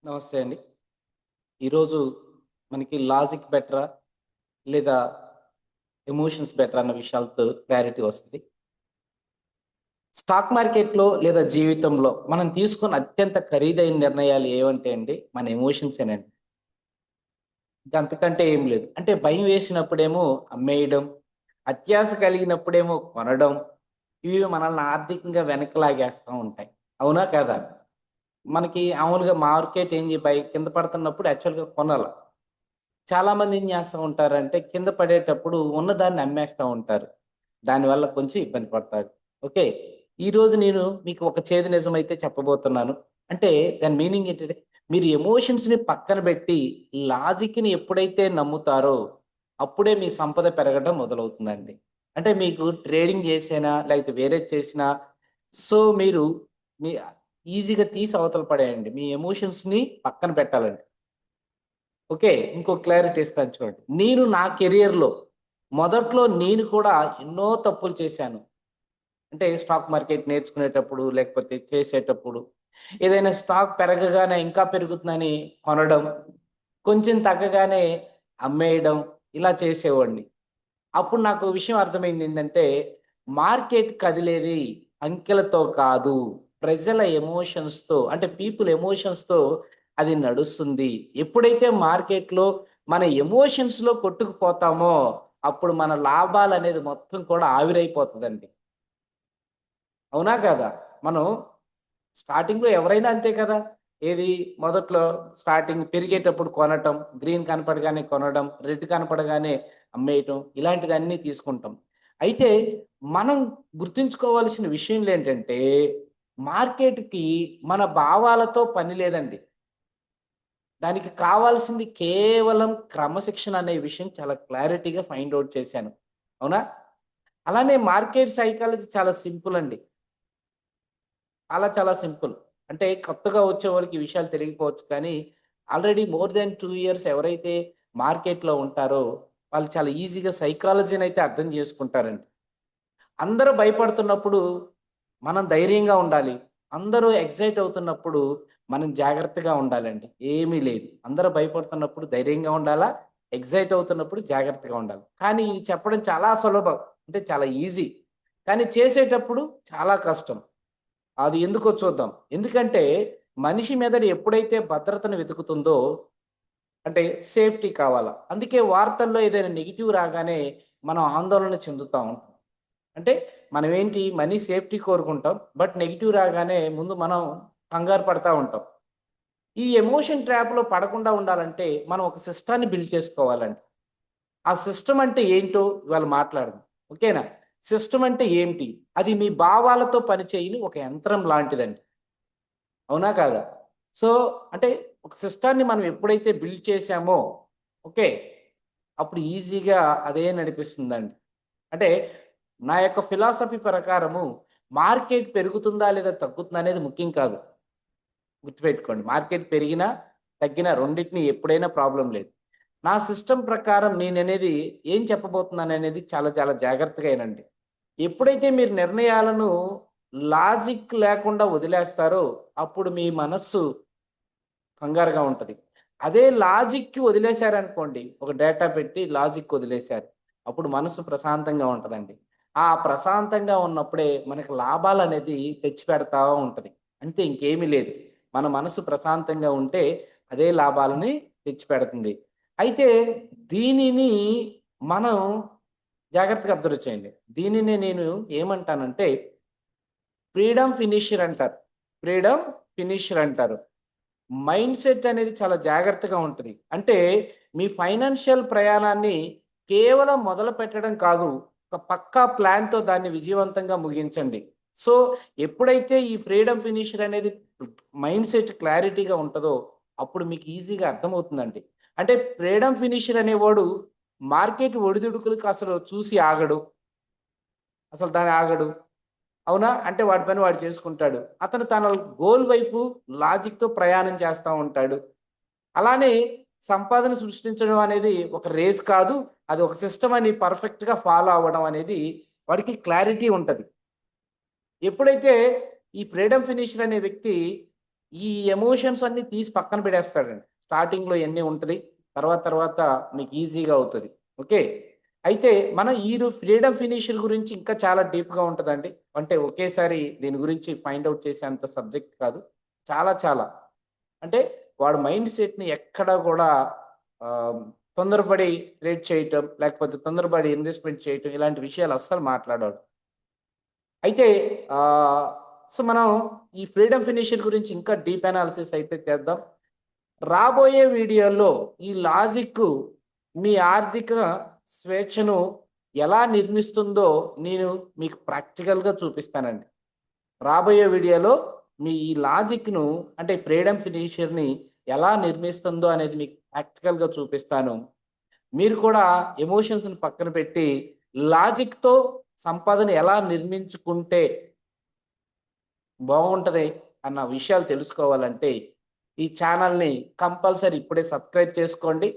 నమస్తే అండి. ఈరోజు మనకి లాజిక్ బెటరా? లేదా ఎమోషన్స్ బెటరా అన్న విషయాలతో క్లారిటీ వస్తది. స్టాక్ మార్కెట్‌లో లేదా జీవితంలో మనం తీసుకున్న అత్యంత ఖరీదైన నిర్ణయాలు ఏవంటే అండి, మన ఎమోషన్సేనండి. ఇంక అంతకంటే ఏం లేదు. అంటే భయం వేసినప్పుడేమో అమ్మేయడం, అత్యాశ కలిగినప్పుడేమో కొనడం, ఇవి మనల్ని ఆర్థికంగా వెనక్కి లాగేస్తా ఉంటాయి. అవునా? కాదా? మనకి మామూలుగా మార్కెట్ కింద పడుతున్నప్పుడు యాక్చువల్‌గా కొనాల. చాలామంది ఏం చేస్తా ఉంటారంటే, కింద పడేటప్పుడు ఉన్నదాన్ని అమ్మేస్తా ఉంటారు. దానివల్ల కొంచెం ఇబ్బంది పడతారు. ఓకే. ఈరోజు నేను మీకు ఒక చేదు నిజమైతే చెప్పబోతున్నాను. అంటే దాని మీనింగ్ ఏంటంటే, మీరు ఎమోషన్స్‌ని పక్కన పెట్టి, లాజిక్‌ని ఎప్పుడైతే నమ్ముతారో, అప్పుడే మీ సంపద పెరగడం మొదలవుతుందండి. అంటే మీకు ట్రేడింగ్ చేసినా, లేకపోతే వేరేది చేసినా, సో, మీరు మీ ఈజీగా తీసి అవతల పడేయండి. మీ ఎమోషన్స్‌ని పక్కన పెట్టాలండి. ఓకే. ఇంకో క్లారిటీ ఇస్తాను చూడండి. నేను నా కెరియర్‌లో మొదట్లో నేను కూడా ఎన్నో తప్పులు చేశాను. అంటే స్టాక్ మార్కెట్ నేర్చుకునేటప్పుడు, లేకపోతే చేసేటప్పుడు ఏదైనా స్టాక్ పెరగగానే ఇంకా పెరుగుతుందని కొనడం, కొంచెం తగ్గగానే అమ్మేయడం ఇలా చేసేవాడిని. అప్పుడు నాకు ఓ విషయం అర్థమైందేంటంటే, మార్కెట్ కదిలేది అంకెలతో కాదు. ప్రజల ఎమోషన్స్‌తో అంటే పీపుల్ ఎమోషన్స్‌తో అది నడుస్తుంది. ఎప్పుడైతే మార్కెట్‌లో మన ఎమోషన్స్‌లో కొట్టుకుపోతామో, అప్పుడు మన లాభాలనేది మొత్తం కూడా ఆవిరైపోతదండి. అవునా కాదా? మనం స్టార్టింగ్‌లో ఎవరైనా అంతే కదా! ఏది మొదట్లో స్టార్టింగ్ పెరిగేటప్పుడు కొనటం, గ్రీన్ కనపడగానే కొనడం, రెడ్ కనపడగానే అమ్మేయటం ఇలాంటివన్నీ తీసుకుంటాం. అయితే మనం గుర్తుంచుకోవాల్సిన విషయంలేంటంటే, మార్కెట్‌కి మన భావాలతో పని లేదండి. దానికి కావాల్సింది కేవలం క్రమశిక్షణ అనే విషయం చాలా క్లారిటీగా ఫైండ్ ఔట్ చేశాను. అవునా? అలానే మార్కెట్ సైకాలజీ చాలా సింపుల్ అండి. చాలా సింపుల్. అంటే కొత్తగా వచ్చేవాళ్ళకి ఈ విషయాలు తెలియకపోవచ్చు కానీ, ఆల్రెడీ మోర్ థాన్ 2 ఇయర్స్ ఎవరైతే మార్కెట్‌లో ఉంటారో, వాళ్ళు చాలా ఈజీగా సైకాలజీనైతే అర్థం చేసుకుంటారండి. అందరూ భయపడుతున్నప్పుడు మనం ధైర్యంగా ఉండాలి. అందరూ ఎక్సైట్ అవుతున్నప్పుడు మనం జాగ్రత్తగా ఉండాలండి. ఏమీ లేదు. అందరూ భయపడుతున్నప్పుడు ధైర్యంగా ఉండాలా, ఎక్సైట్ అవుతున్నప్పుడు జాగ్రత్తగా ఉండాలి. కానీ ఇది చెప్పడం చాలా సులభం. అంటే చాలా ఈజీ. కానీ చేసేటప్పుడు చాలా కష్టం. అది ఎందుకో చూద్దాం. ఎందుకంటే, మనిషి మెదడు ఎప్పుడైతే భద్రతను వెతుకుతుందో, అంటే సేఫ్టీ కావాలా. అందుకే వార్తల్లో ఏదైనా నెగెటివ్ రాగానే మనం ఆందోళన చెందుతా ఉంటాం. అంటే మనమేంటి మనీ సేఫ్టీ కోరుకుంటాం. బట్ నెగెటివ్ రాగానే ముందు మనం కంగారు పడతా ఉంటాం. ఈ ఎమోషన్ ట్రాప్‌లో పడకుండా ఉండాలంటే, మనం ఒక సిస్టాన్ని బిల్డ్ చేసుకోవాలండి. ఆ సిస్టమ్ అంటే ఏంటో ఇవాళ మాట్లాడదాం. ఓకేనా? సిస్టమ్ అంటే ఏంటి? అది మీ భావాలతో పనిచేయని ఒక యంత్రం లాంటిదండి. అవునా? కాదా? సో, అంటే ఒక సిస్టాన్ని మనం ఎప్పుడైతే బిల్డ్ చేశామో, ఓకే. అప్పుడు ఈజీగా అదే నడిపిస్తుందండి. అంటే నా యొక్క ఫిలాసఫీ ప్రకారము మార్కెట్ పెరుగుతుందా లేదా తగ్గుతుందా అనేది ముఖ్యం కాదు. గుర్తుపెట్టుకోండి. మార్కెట్ పెరిగినా, తగ్గినా రెండిటిని ఎప్పుడైనా ప్రాబ్లమ్ లేదు. నా సిస్టమ్ ప్రకారం నేననేది ఏం చెప్పబోతున్నాననేది చాలా జాగ్రత్తగా ఇనండి. ఎప్పుడైతే మీరు నిర్ణయాలను లాజిక్ లేకుండా వదిలేస్తారో, అప్పుడు మీ మనస్సు కంగారుగా ఉంటది. అదే లాజిక్‌కి వదిలేశారనుకోండి, ఒక డేటా పెట్టి లాజిక్ వదిలేశారు. అప్పుడు మనసు ప్రశాంతంగా ఉంటదండి. ఆ ప్రశాంతంగా ఉన్నప్పుడే మనకు లాభాలనేది తెచ్చిపెడతా ఉంటది. అంతే ఇంకేమీ లేదు. మన మనసు ప్రశాంతంగా ఉంటే అదే లాభాలని తెచ్చిపెడుతుంది. అయితే దీనిని మనం జాగ్రత్తగా అబ్జర్వ్ చేయండి. దీనినే నేను ఏమంటానంటే ఫ్రీడమ్ ఫినిషర్ అంటారు. ఫ్రీడమ్ ఫినిషర్ అంటారు. మైండ్ సెట్ అనేది చాలా జాగ్రత్తగా ఉంటది. అంటే మీ ఫైనాన్షియల్ ప్రయాణాన్ని కేవలం మొదలుపెట్టడం కాదు. ఒక పక్కా ప్లాన్‌తో దాన్ని విజయవంతంగా ముగించండి. సో, ఎప్పుడైతే ఈ ఫ్రీడమ్ ఫినిషర్ అనేది మైండ్ సెట్ క్లారిటీగా ఉంటదో, అప్పుడు మీకు ఈజీగా అర్థమవుతుందండి. అంటే ఫ్రీడమ్ ఫినిషర్ అనేవాడు మార్కెట్ ఒడిదుడుకులకు అసలు చూసి ఆగడు. అసలు దాని ఆగడు. అవునా? అంటే వాడి పని వాడు చేసుకుంటాడు. అతను తన గోల్ వైపు లాజిక్‌తో ప్రయాణం చేస్తా ఉంటాడు. అలానే సంపాదన సృష్టించడం అనేది ఒక రేస్ కాదు. అది ఒక సిస్టమ్ అని పర్ఫెక్ట్‌గా ఫాలో అవ్వడం అనేది వాడికి క్లారిటీ ఉంటది. ఎప్పుడైతే ఈ ఫ్రీడమ్ ఫినిషర్ అనే వ్యక్తి ఈ ఎమోషన్స్ అన్నీ తీసి పక్కన పెట్టేస్తాడండి. స్టార్టింగ్‌లో ఇయన్నీ ఉంటది. తర్వాత మీకు ఈజీగా అవుతది. ఓకే. అయితే మనం ఫ్రీడమ్ ఫినిషర్ గురించి ఇంకా చాలా డీప్‌గా ఉంటదండి. అంటే ఒకేసారి దీని గురించి ఫైండ్ ఔట్ చేసేంత సబ్జెక్ట్ కాదు. చాలా. అంటే వాడు మైండ్ సెట్‌ని ఎక్కడ గూడా ఆహ్, తొందరపడి ట్రేడ్ చేయటం, లేకపోతే తొందరపడి ఇన్వెస్ట్‌మెంట్ చేయటం ఇలాంటి విషయాలు అస్సలు మాట్లాడడు. అయితే ఆహ్, మనం ఈ ఫ్రీడమ్ ఫినిషర్ గురించి ఇంకా డీప్ అనాలిసిస్ అయితే చేద్దాం. రాబోయే వీడియోల్లో ఈ లాజిక్కు మీ ఆర్థిక స్వేచ్ఛను ఎలా నిర్మిస్తుందో నేను మీకు ప్రాక్టికల్‌గా చూపిస్తానండి. రాబోయే వీడియోలో మీ ఈ లాజిక్‌ను అంటే ఫ్రీడమ్ ఫినిషర్‌ని ఎలా నిర్మిస్తుందో అనేది మీకు ప్రాక్టికల్‌గా చూపిస్తాను. మీరు కూడా ఎమోషన్స్‌ని పక్కన పెట్టి లాజిక్‌తో సంపాదన ఎలా నిర్మించుకుంటే బాగుంటది అన్న విషయాలు తెలుసుకోవాలంటే ఈ ఛానల్‌ని కంపల్సరీ ఇప్పుడే సబ్స్క్రైబ్ చేసుకోండి.